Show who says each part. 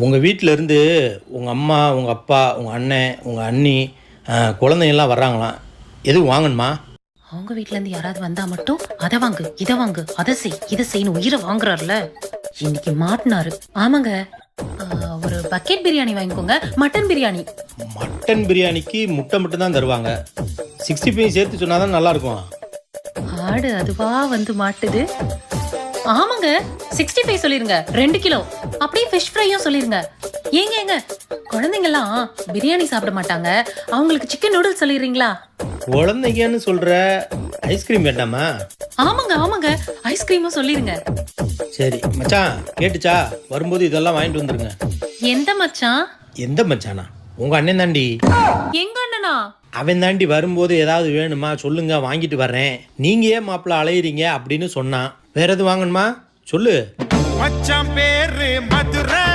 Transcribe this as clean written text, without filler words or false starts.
Speaker 1: உங்கள் வீட்டிலேருந்து உங்கள் அம்மா உங்கள் அப்பா உங்கள் அண்ணன் உங்கள் அண்ணி குழந்தைங்கள்லாம் வர்றாங்களாம். எதுவும் வாங்கணுமா?
Speaker 2: அவங்க வீட்ல இருந்து யாராவது வந்தா மட்டும் அதை வாங்கு இதை வாங்கு அதை செய் இதை செய்யணும் உயிரை வாங்குறாருல, இன்னைக்கு மாட்டினாரு. ஆமாங்க, ஒரு பக்கெட் பிரியாணி வாங்கிக்கோங்க. மட்டன் பிரியாணி.
Speaker 1: மட்டன் பிரியாணிக்கு முட்டை மட்டும் தான் தருவாங்க. 65 சேர்த்து சொன்னால் தான் நல்லாயிருக்கும்.
Speaker 2: ஆடு அதுவா வந்து மாட்டுது. ஆமாங்க, 65 சொல்லிருங்க, 2 கிலோ. அப்படியே ஃபிஷ் ஃப்ரையும் சொல்லிருங்க. ஏங்க குழந்தைங்கலாம் பிரியாணி சாப்பிட மாட்டாங்க, அவங்களுக்கு சிக்கன் நூடுல்ஸ் சொல்லிடுறீங்களா?
Speaker 1: குழந்தைங்கன்னு சொல்கிற, ஐஸ்கிரீம் வேண்டாமா?
Speaker 2: ஆமாங்க ஐஸ்கிரீமும் சொல்லிருங்க.
Speaker 1: சரி மச்சான், கேட்டுச்சா? வரும்போது இதெல்லாம் வாங்கிட்டு வந்துருங்க.
Speaker 2: எந்த மச்சான்?
Speaker 1: எந்த மச்சானா? உங்கள் அண்ணன் தாண்டி.
Speaker 2: எங்க அண்ணனா?
Speaker 1: அவன் தாண்டி வரும்போது ஏதாவது வேணுமா சொல்லுங்க, வாங்கிட்டு வர்றேன். நீங்க ஏன் மாப்பிள்ள அலையிறீங்க அப்படின்னு சொன்னான். வேற எதுவும் வாங்கணுமா சொல்லு.
Speaker 3: மச்சான் பேரு மதுரை.